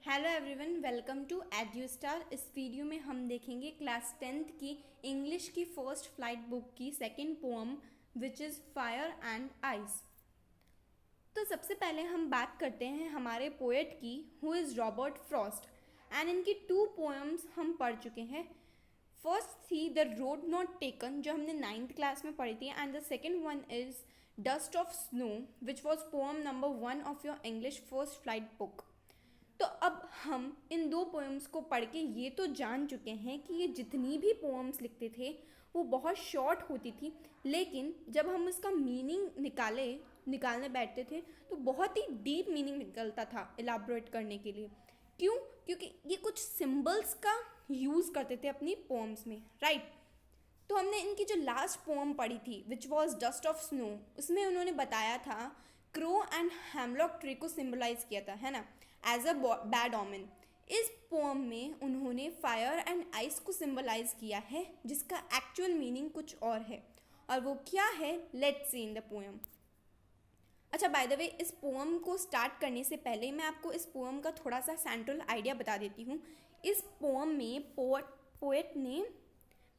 Hello everyone, welcome to Edustar. इस video में हम देखेंगे क्लास 10th की इंग्लिश की फर्स्ट फ्लाइट बुक की second poem which is fire and ice. तो सबसे पहले हम बात करते हैं हमारे पोएट की, who is Robert Frost. And इनकी 2 पोएम्स हम पढ़ चुके हैं। फर्स्ट थी द रोड नॉट टेकन, जो हमने 9th क्लास में पढ़ी थी, and the second one is dust of snow which was poem number 1 of your English first flight book. तो अब हम इन 2 पोएम्स को पढ़ के ये तो जान चुके हैं कि ये जितनी भी पोएम्स लिखते थे वो बहुत शॉर्ट होती थी, लेकिन जब हम इसका मीनिंग निकालने बैठते थे तो बहुत ही डीप मीनिंग निकलता था इलाबोरेट करने के लिए। क्यों? क्योंकि ये कुछ सिंबल्स का यूज़ करते थे अपनी पोएम्स में, राइट। तो हमने इनकी जो लास्ट पोएम पढ़ी थी which was dust of snow, उसमें उन्होंने बताया था क्रो एंड हेमलॉक ट्री को सिम्बलाइज किया था, है ना, एज अ बैड ऑमेन। इस पोएम में उन्होंने फायर एंड आइस को सिम्बलाइज किया है, जिसका एक्चुअल मीनिंग कुछ और है, और वो क्या है, let's see in the poem. अच्छा, बाय द वे, इस पोएम को स्टार्ट करने से पहले मैं आपको इस पोएम का थोड़ा सा सेंट्रल आइडिया बता देती हूँ। इस पोएम में पोएट ने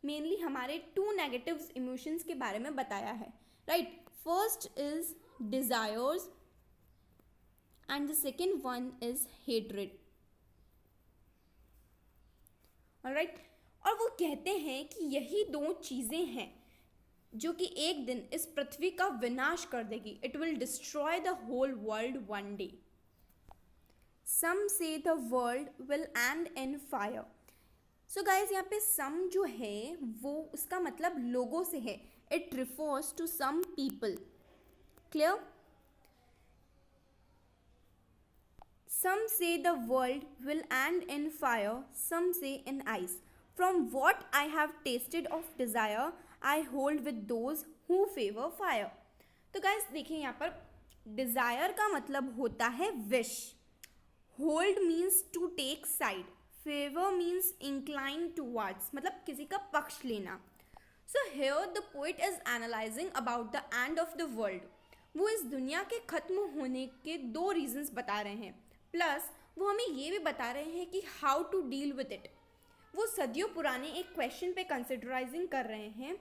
मेनली हमारे 2 नेगेटिव इमोशंस के बारे में बताया है, right. First is desires and the second one is hatred, alright। और वो कहते हैं कि यही 2 चीज़ें हैं जो कि एक दिन इस पृथ्वी का विनाश कर देगी। It will destroy the whole world one day. Some say the world will end in fire. So guys, यहाँ पे some जो है वो उसका मतलब लोगों से है। It refers to some people. Clear? Some say the world will end in fire, some say in ice. From what I have tasted of desire, I hold with those who favor fire. तो guys देखिए, यहाँ पर desire का मतलब होता है wish, hold means to take side, favor means incline towards, मतलब किसी का पक्ष लेना। So here the poet is analyzing about the end of the world. वो इस दुनिया के खत्म होने के 2 रीजंस बता रहे हैं, प्लस वो हमें ये भी बता रहे हैं कि how to deal with it. वो सदियों पुराने एक क्वेश्चन पे कंसिडराइजिंग कर रहे हैं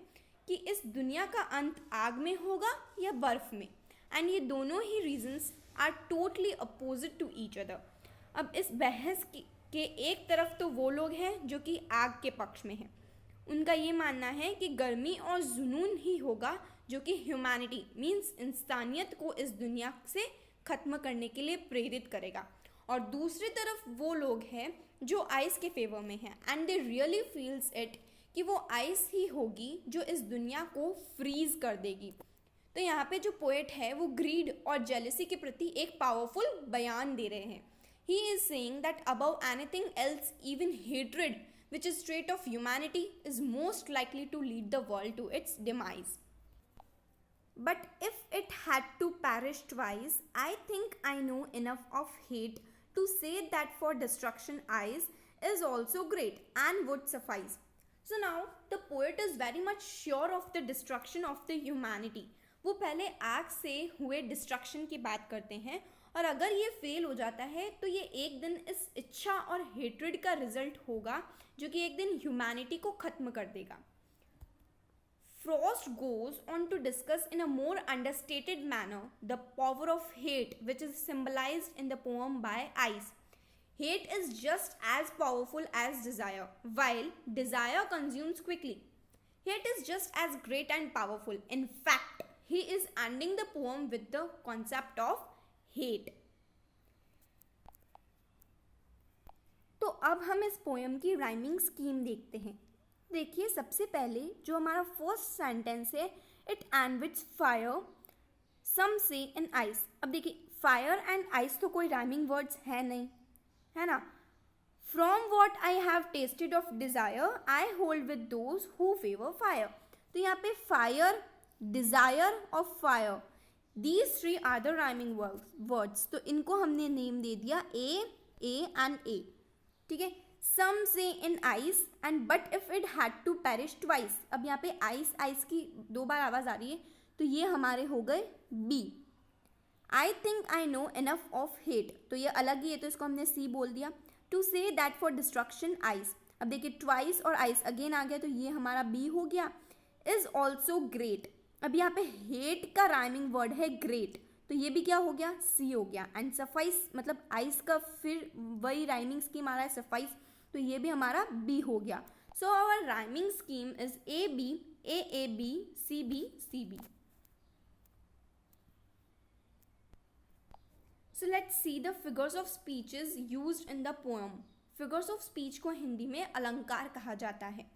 कि इस दुनिया का अंत आग में होगा या बर्फ में, एंड ये दोनों ही reasons are totally opposite to each other. अब इस बहस के एक तरफ तो वो लोग हैं जो कि आग के पक्ष में हैं, उनका ये मानना है कि गर्मी और जुनून ही होगा जो कि ह्यूमैनिटी मीन्स इंसानियत को इस दुनिया से ख़त्म करने के लिए प्रेरित करेगा। और दूसरी तरफ वो लोग हैं जो आइस के फेवर में हैं, and they really feels it कि वो आइस ही होगी जो इस दुनिया को फ्रीज कर देगी। तो यहाँ पे जो पोएट है वो ग्रीड और जेलसी के प्रति एक पावरफुल बयान दे रहे हैं। He is saying that above anything else even hatred which is trait of humanity is most likely to lead the world to its demise. But if it had to perish twice, I think I know enough of hate to say that for destruction eyes is also great and would suffice. So now the poet is very much sure of the destruction of the humanity. वो पहले आग से हुए destruction की बात करते हैं, और अगर ये फेल हो जाता है तो ये एक दिन इस इच्छा और हेट्रेड का रिजल्ट होगा जो कि एक दिन ह्यूमैनिटी को ख़त्म कर देगा। Frost goes on to discuss in a more understated manner the power of hate, which is symbolized in the poem by Ice. Hate is just as powerful as desire, while desire consumes quickly. Hate is just as great and powerful. In fact, he is ending the poem with the concept of hate. तो अब हम इस poem की rhyming scheme देखते हैं। देखिए, सबसे पहले जो हमारा फर्स्ट सेंटेंस है, इट एंड विथ फायर, सम से इन आइस। अब देखिए, फायर एंड आइस तो कोई राइमिंग वर्ड्स है नहीं, है ना। From what I have tested of desire I hold with those who favour fire. तो यहाँ पे फायर, डिजायर और fire, these 3 are the rhyming words. तो इनको हमने नेम दे दिया ए एंड ए, ठीक है। Some say in ice and but if it had to perish twice. अब यहाँ पे आइस की 2 बार आवाज़ आ रही है, तो ये हमारे हो गए B. I think I know enough of hate, तो ये अलग ही है तो इसको हमने सी बोल दिया. To say that for destruction ice, अब देखिए ट्वाइस और आइस अगेन आ गया तो ये हमारा बी हो गया. इज ऑल्सो ग्रेट, अब यहाँ पे हेट का राइमिंग वर्ड है ग्रेट, तो ये भी क्या हो गया, सी हो गया. एंड सफाइस मतलब आइस का फिर वही राइमिंग स्कीम आ रहा है सफाइस, तो ये भी हमारा बी हो गया. So our rhyming scheme is A B C B. So let's see the figures of speeches used in the poem. Figures of speech को हिंदी में अलंकार कहा जाता है.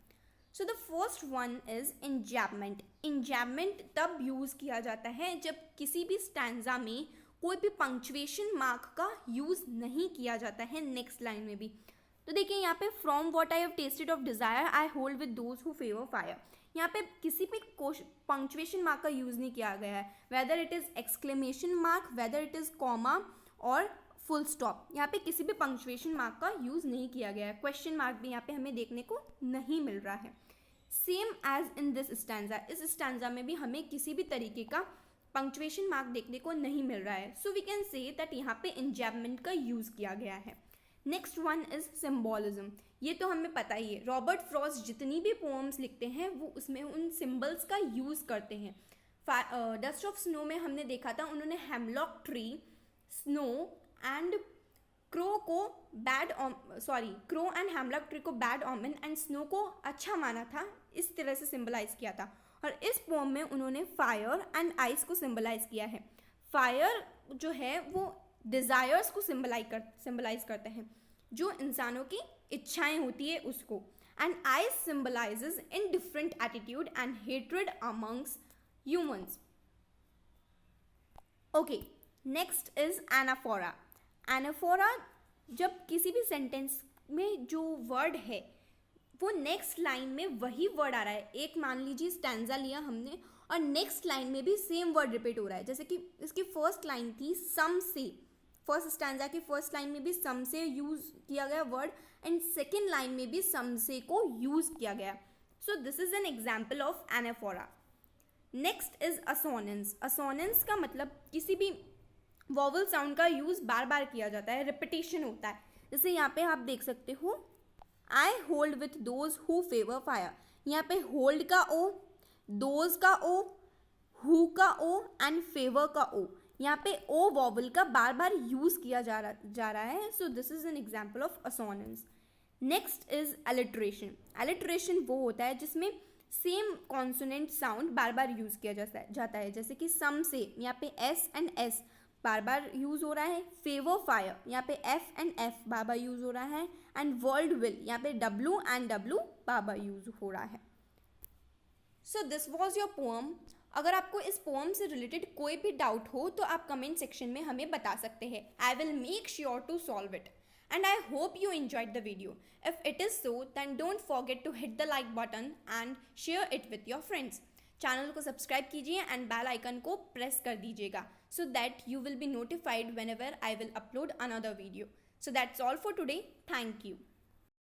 So the first one is enjambment. Enjambment तब use किया जाता है जब किसी भी स्टैंजा में कोई भी पंक्चुएशन मार्क का यूज नहीं किया जाता है नेक्स्ट लाइन में भी. तो देखिए यहाँ पे from what I have tested of desire I hold with those who favour fire, यहाँ पे किसी भी पंक्चुएशन मार्क का यूज नहीं किया गया है, whether it is exclamation mark, whether it is comma और फुल स्टॉप, यहाँ पे किसी भी पंक्चुएशन मार्क का यूज नहीं किया गया है. क्वेश्चन मार्क भी यहाँ पे हमें देखने को नहीं मिल रहा है. Same as in this stanza, इस स्टैंजा में भी हमें किसी भी तरीके का पंक्चुएशन मार्क देखने को नहीं मिल रहा है. So we can say that यहाँ पे इंजैम्पमेंट का यूज किया गया है. Next one is symbolism. ये तो हमें पता ही है, रॉबर्ट फ्रॉस्ट जितनी भी पोएम्स लिखते हैं वो उसमें उन सिम्बल्स का यूज करते हैं. डस्ट ऑफ स्नो में हमने देखा था उन्होंने hemlock tree, snow and crow and hemlock tree को बैड ऑमेन एंड स्नो को अच्छा माना था, इस तरह से सिंबलाइज किया था. और इस पोम में उन्होंने फायर एंड आइस को सिंबलाइज किया है. फायर जो है वो डिजायर्स को सिंबलाइज करते हैं, जो इंसानों की इच्छाएं होती है उसको. And ice symbolizes in different attitude and hatred amongst humans. Okay, next is anaphora. Anaphora जब किसी भी सेंटेंस में जो वर्ड है वो नेक्स्ट लाइन में वही वर्ड आ रहा है. एक मान लीजिए स्टैंजा लिया हमने और नेक्स्ट लाइन में भी सेम वर्ड रिपीट हो रहा है, जैसे कि इसकी फर्स्ट लाइन थी सम से, फर्स्ट स्टैंजा की फर्स्ट लाइन में भी सम से यूज किया गया वर्ड एंड सेकेंड लाइन में भी सम से को यूज किया गया. So this is an example of anaphora. Next is assonance. Assonance का मतलब किसी भी वॉवल साउंड का यूज बार बार किया जाता है, रिपीटेशन होता है. जैसे यहाँ पे आप देख सकते हो I hold with those who favour fire, यहाँ पे होल्ड का ओ, दोज का ओ, हु का ओ एंड फेवर का ओ, यहाँ पे ओ वॉवल का बार बार यूज किया जा रहा है. So this is an example of assonance. Next is alliteration. Alliteration वो होता है जिसमें सेम कॉन्सोनेंट साउंड बार बार यूज किया जाता है, जैसे कि सम से यहाँ पे एस एंड एस बार बार यूज हो रहा है. फेवर फायर यहाँ पे एफ एंड एफ बार बार यूज हो रहा है. एंड वर्ल्ड विल यहाँ पे डब्ल्यू एंड डब्ल्यू बार बार यूज हो रहा है. So this was your poem. अगर आपको इस पोएम से रिलेटेड कोई भी डाउट हो तो आप कमेंट सेक्शन में हमें बता सकते हैं. I will make sure to solve it. And I hope you enjoyed the video. If it is so, then don't forget to hit the like button and share it with your friends. Channel को subscribe कीजिए and bell icon को press कर दीजिएगा so that you will be notified whenever I will upload another video. So that's all for today. Thank you.